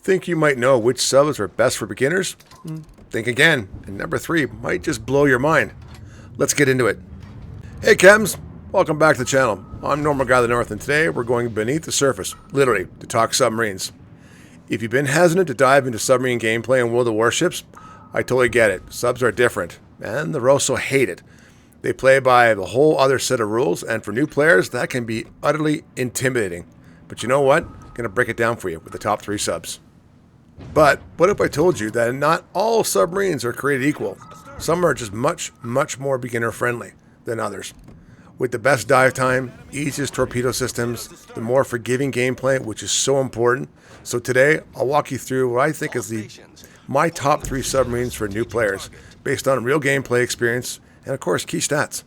Think you might know which subs are best for beginners? Think again, and number 3 might just blow your mind. Let's get into it. Hey Chems, welcome back to the channel. I'm Normal Guy of the North, and today we're going beneath the surface, literally, to talk submarines. If you've been hesitant to dive into submarine gameplay in World of Warships, I totally get it. Subs are different, and they're also hated. They play by a whole other set of rules, and for new players, that can be utterly intimidating. But you know what? I'm going to break it down for you with the top 3 subs. But what if I told you that not all submarines are created equal? Some are just much more beginner friendly than others. With the best dive time, easiest torpedo systems, the more forgiving gameplay, which is so important. So today, I'll walk you through what I think is my top 3 submarines for new players, based on real gameplay experience and of course key stats.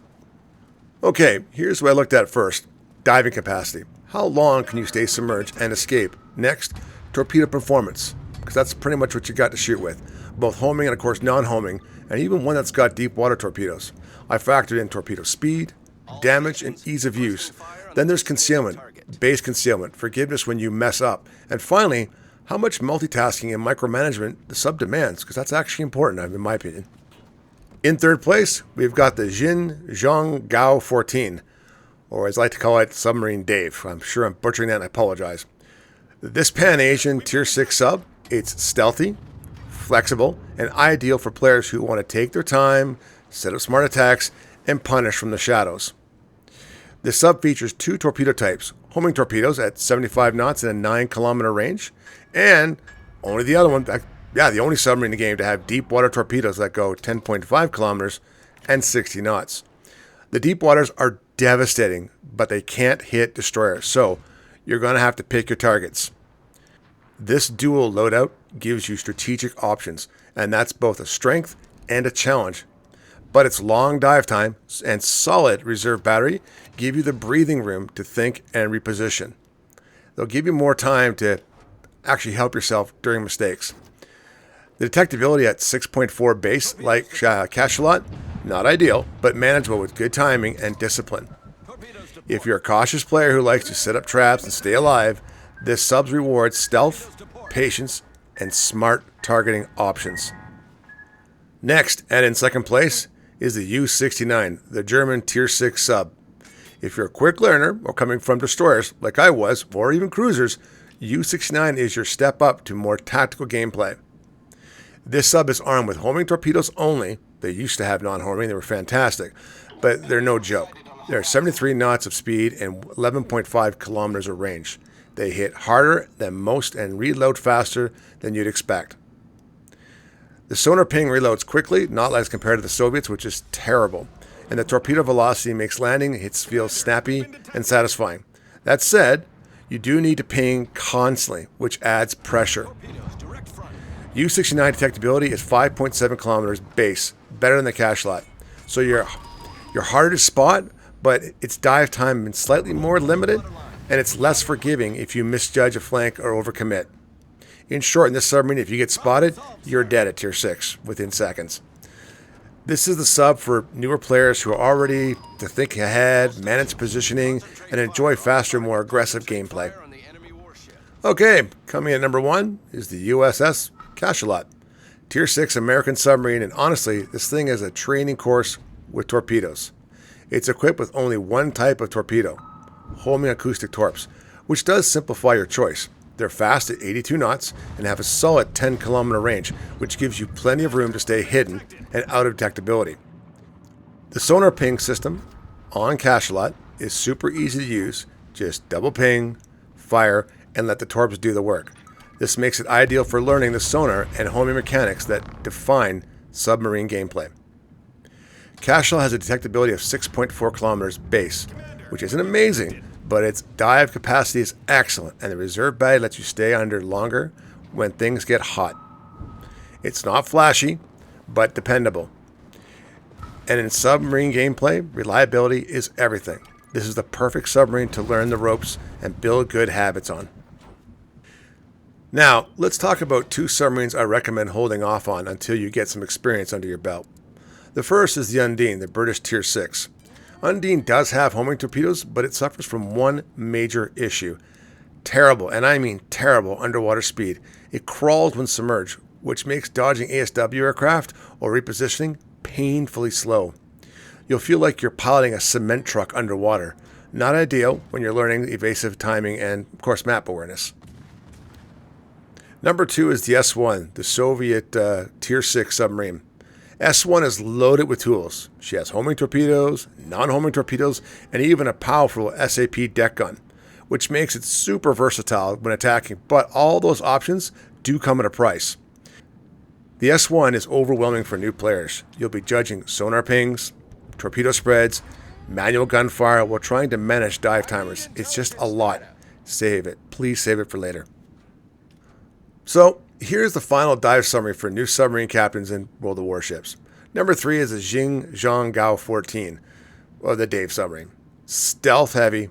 Okay, here's what I looked at first. Diving capacity. How long can you stay submerged and escape? Next, torpedo performance, because that's pretty much what you got to shoot with. Both homing and of course non-homing, and even one that's got deep water torpedoes. I factored in torpedo speed, damage, and ease of use. Then there's concealment, base concealment, forgiveness when you mess up. And finally, how much multitasking and micromanagement the sub demands, because that's actually important in my opinion. In third place, we've got the Xin Zhong Gao 14, or as I like to call it, Submarine Dave. I'm sure I'm butchering that and I apologize. This Pan-Asian Tier 6 sub, it's stealthy, flexible, and ideal for players who want to take their time, set up smart attacks, and punish from the shadows. This sub features 2 torpedo types, homing torpedoes at 75 knots and a 9-kilometer range, and only the other one, the only submarine in the game to have deep water torpedoes that go 10.5 kilometers and 60 knots. The deep waters are devastating, but they can't hit destroyers, so you're going to have to pick your targets. This dual loadout gives you strategic options, and that's both a strength and a challenge. But its long dive time and solid reserve battery give you the breathing room to think and reposition. They'll give you more time to actually help yourself during mistakes. The detectability at 6.4 base, like Cachalot, not ideal, but manageable with good timing and discipline. If you're a cautious player who likes to set up traps and stay alive, this sub rewards stealth, patience, and smart targeting options. Next, and in second place, is the U-69, the German Tier 6 sub. If you're a quick learner, or coming from destroyers like I was, or even cruisers, U-69 is your step up to more tactical gameplay. This sub is armed with homing torpedoes only. They used to have non-homing, they were fantastic, but they're no joke. They're 73 knots of speed and 11.5 kilometers of range. They hit harder than most and reload faster than you'd expect. The sonar ping reloads quickly, not as compared to the Soviets, which is terrible. And the torpedo velocity makes landing hits feel snappy and satisfying. That said, you do need to ping constantly, which adds pressure. U-69 detectability is 5.7 kilometers base, better than the Cachelot. So you're harder to spot, but its dive time is slightly more limited, and it's less forgiving if you misjudge a flank or overcommit. In short, in this submarine, if you get spotted, you're dead at Tier 6 within seconds. This is the sub for newer players who are already to think ahead, manage positioning, and enjoy faster, more aggressive gameplay. Okay, coming at number 1 is the USS Cachelot, Tier 6 American submarine, and honestly, this thing is a training course with torpedoes. It's equipped with only one type of torpedo, homing acoustic torps, which does simplify your choice. They're fast at 82 knots and have a solid 10-kilometer range, which gives you plenty of room to stay hidden and out of detectability. The sonar ping system on Cachalot is super easy to use. Just double ping, fire, and let the torps do the work. This makes it ideal for learning the sonar and homing mechanics that define submarine gameplay. Cachalot has a detectability of 6.4 kilometers base, which isn't amazing, but its dive capacity is excellent, and the reserve battery lets you stay under longer when things get hot. It's not flashy, but dependable. And in submarine gameplay, reliability is everything. This is the perfect submarine to learn the ropes and build good habits on. Now, let's talk about 2 submarines I recommend holding off on until you get some experience under your belt. The first is the Undine, the British Tier 6. Undine does have homing torpedoes, but it suffers from one major issue: terrible, and I mean terrible, underwater speed. It crawls when submerged, which makes dodging ASW aircraft or repositioning painfully slow. You'll feel like you're piloting a cement truck underwater. Not ideal when you're learning evasive timing and, of course, map awareness. Number 2 is the S-1, the Soviet Tier 6 submarine. S-1 is loaded with tools. She has homing torpedoes, non-homing torpedoes, and even a powerful SAP deck gun, which makes it super versatile when attacking, but all those options do come at a price. The S-1 is overwhelming for new players. You'll be judging sonar pings, torpedo spreads, manual gunfire while trying to manage dive timers. It's just a lot. Save it. Please save it for later. So, here's the final dive summary for new submarine captains in World of Warships. Number 3 is the Xin Zhong Gao 14, or the Dave submarine. Stealth heavy,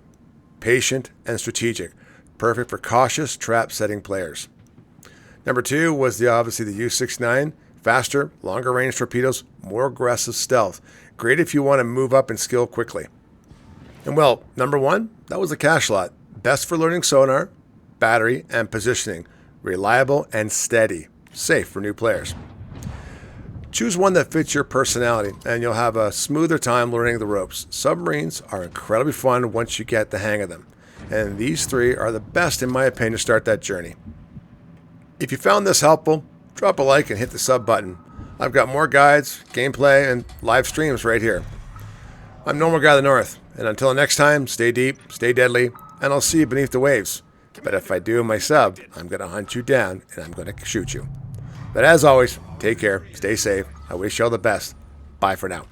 patient, and strategic. Perfect for cautious, trap-setting players. Number 2 was obviously the U-69. Faster, longer range torpedoes, more aggressive stealth. Great if you want to move up in skill quickly. And well, number 1, that was the Cachalot. Best for learning sonar, battery, and positioning. Reliable and steady. Safe for new players. Choose one that fits your personality and you'll have a smoother time learning the ropes. Submarines are incredibly fun once you get the hang of them. And these 3 are the best in my opinion to start that journey. If you found this helpful, drop a like and hit the sub button. I've got more guides, gameplay, and live streams right here. I'm Normal Guy of the North, and until next time, stay deep, stay deadly, and I'll see you beneath the waves. But if I do my sub, I'm going to hunt you down, and I'm going to shoot you. But as always, take care, stay safe, I wish you all the best. Bye for now.